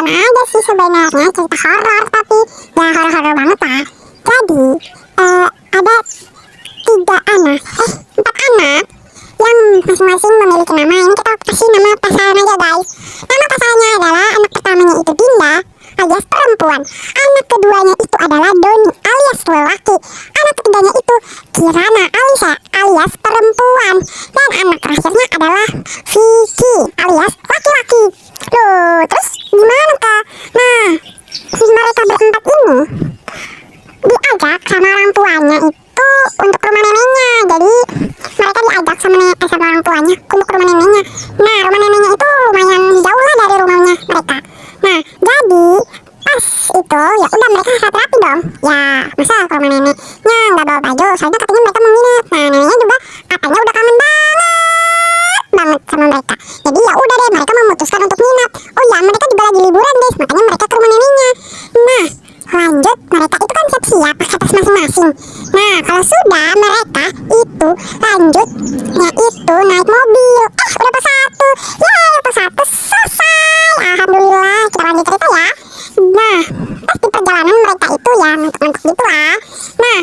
lucu-lucuan aja sih sebenarnya, cerita horor tapi ya horor-horor banget lah. Jadi ada 4 anak yang masing-masing memiliki nama. Ini kita kasih nama pasangan aja guys. Nama pasangannya adalah, anak pertamanya itu Dinda alias perempuan, anak keduanya itu adalah Doni alias lelaki, anak ketiganya itu Kirana Alisa alias perempuan, dan anak terakhirnya adalah Vicky alias laki-laki. Loh, terus gimana kak? Nah, mereka berempat ini diajak sama orang tuanya itu untuk rumah neneknya. Jadi mereka diajak sama orang tuanya untuk rumah neneknya. Nah, rumah neneknya itu lumayan jauh lah dari rumahnya mereka. Nah, jadi pas itu ya udah mereka rapi dong. Ya masa ke rumah neneknya nggak bawa baju, soalnya katanya mereka mau nginep. Nah, neneknya juga katanya udah kangen banget sama mereka. Jadi ya udah deh, mereka memutuskan untuk nginep. Oh ya, mereka juga lagi liburan guys, makanya mereka ke rumah neneknya. Nah, lanjut, mereka itu kan siap-siap pakai tas masing-masing. Nah, kalau sudah mereka itu lanjutnya itu naik mobil. Udah pas satu, ya pas satu selesai. Alhamdulillah, kita lanjut cerita ya. Nah, pas di perjalanan mereka itu ya ngantuk-ngantuk gitu lah. Nah,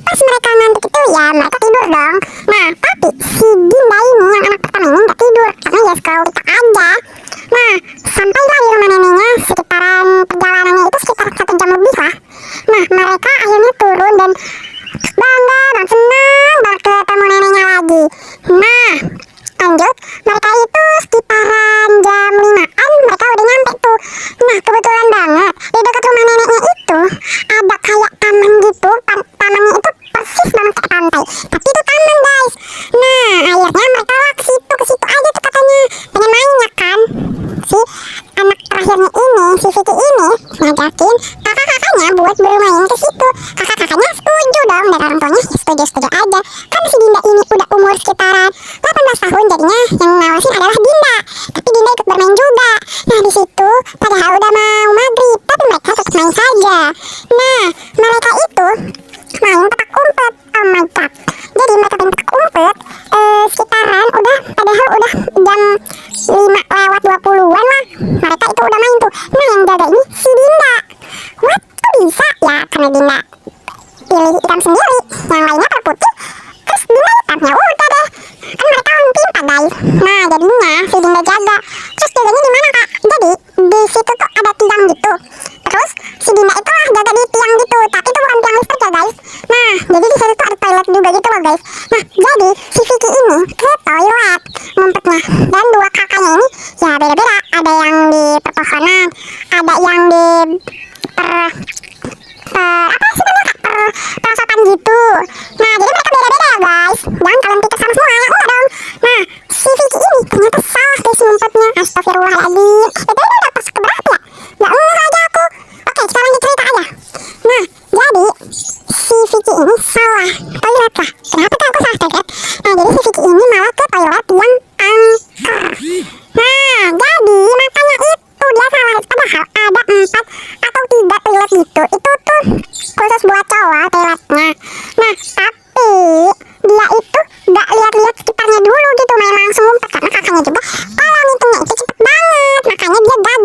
pas mereka ngantuk itu ya mereka tidur dong. Nah, tapi si Dinda ini yang anak pertama ini nggak tidur karena ya scroll aja. Nah, sampailah di rumah neneknya, sekitaran perjalanannya itu sekitar 1 jam lebih lah. Nah, mereka akhirnya turun dan bangga dan senang banget ketemu neneknya lagi. Nah, lanjut, mereka itu sekitaran jam 5-an mereka udah nyampe tuh. Nah, kebetulan banget di dekat rumah neneknya itu ada kayak taman gitu. Tamannya itu persis banget kayak pantai, tapi itu taman guys. Nah, akhirnya mereka lah ke situ aja tuh katanya, pengen main ya kan. Si anak terakhirnya ini, si Vicky ini ngajakin kakak-kakaknya buat bermain ke situ. Kakak-kakaknya setuju dong, dan orang tuanya setuju aja. Kan si Dinda ini udah umur sekitaran 18 tahun, jadinya yang ngawasin adalah Dinda. Tapi Dinda ikut bermain juga. Nah, di situ padahal udah mau maghrib, tapi mereka tetap main saja. Nah, mereka itu main petak umpet. Oh my god. Jadi mereka main petak umpet sekitaran padahal udah jam 5:20-an lah. Mereka itu udah main tuh. Nah, yang jaga ini si Dinda. What? Kok bisa? Ya karena Dinda pilih hitam sendiri, yang lainnya berputih, terus Dinda hitam. Ya udah deh, kan mereka orang pintar guys. Nah, jadinya si Dinda jaga. Terus jaganya di mana kak? Jadi di situ tuh ada tiang gitu. Terus si Dinda itu lah jaga di tiang gitu, tapi itu bukan tiang listrik ya guys. Nah, jadi di situ tuh ada toilet juga gitu loh guys. Nah, jadi si Vicky ini ke toilet ngumpetnya, dan 2 kakaknya ini ya beda-beda. Ada yang di perpohonan, ada yang di apa sih namanya kak, perosotan gitu. Nah, jadi mereka beda-beda ya guys. Jangan kalian pikir sama semua, ya enggak dong. Nah, si Vicky ini ternyata salah guys ngumpetnya. Astagfirullahaladzim. Itu udah pas keberapa ya? Ya enggak aja aku. Oke, kita lanjut cerita aja. Nah, jadi si Vicky ini salah toilet lah. Kenapa tuh aku salah toilet? Nah, jadi si Vicky ini malah ke toilet yang angker. Nah, jadi makanya itu dia salah. Padahal ada 4 atau 3 toilet gitu. Itu tuh khusus buat cowok toiletnya. Nah, tapi dia itu gak lihat-lihat sekitarnya dulu gitu, main langsung ngumpet. Karena kakaknya juga kalau ngitungnya itu cepet banget, makanya dia gagal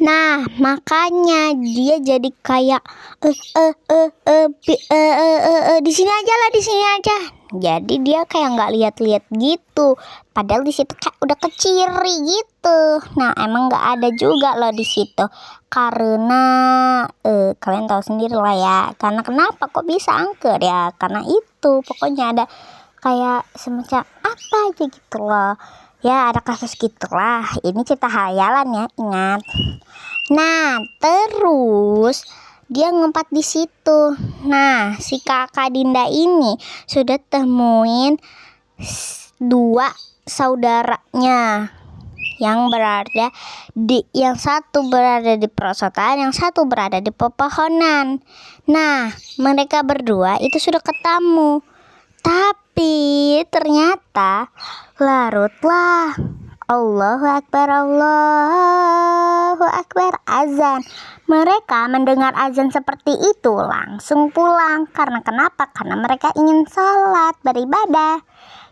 Nah, makanya dia jadi kayak di sini aja lah, di sini aja. Jadi dia kayak nggak lihat-lihat gitu. Padahal di situ kayak udah keciri gitu. Nah, emang nggak ada juga loh di situ. Karena kalian tahu sendiri lah ya. Karena kenapa kok bisa angker ya? Karena itu pokoknya ada kayak semacam apa aja gitu loh. Ya ada kasus gitulah. Ini cerita hayalan ya, ingat. Nah, terus dia ngumpat di situ. Nah, si kakak Dinda ini sudah temuin dua saudaranya yang satu berada di perosotan, yang satu berada di pepohonan. Nah, mereka berdua itu sudah ketemu. Tapi ternyata larutlah Allahu Akbar azan. Mereka mendengar azan seperti itu langsung pulang. Karena kenapa? Karena mereka ingin sholat, beribadah.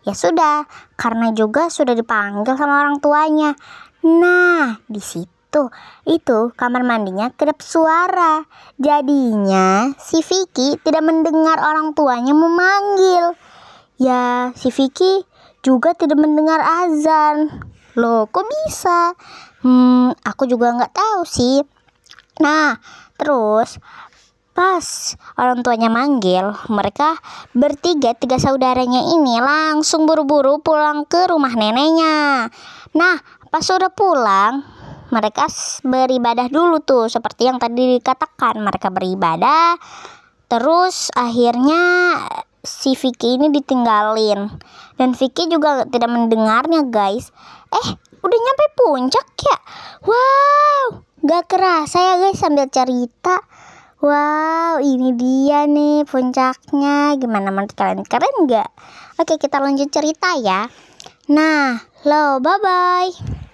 Ya sudah, karena juga sudah dipanggil sama orang tuanya. Nah, di situ itu kamar mandinya kedap suara. Jadinya si Vicky tidak mendengar orang tuanya memanggil. Ya, si Vicky juga tidak mendengar azan. Loh, kok bisa? Aku juga nggak tahu sih. Nah, terus pas orang tuanya manggil, mereka tiga saudaranya ini langsung buru-buru pulang ke rumah neneknya. Nah, pas sudah pulang, mereka beribadah dulu tuh, seperti yang tadi dikatakan. Mereka beribadah, terus akhirnya si Vicky ini ditinggalin. Dan Vicky juga tidak mendengarnya, guys. Udah nyampe puncak ya? Wow, gak kerasa ya guys sambil cerita. Wow, ini dia nih puncaknya. Gimana menurut kalian? Keren gak? Oke, kita lanjut cerita ya. Nah, bye-bye.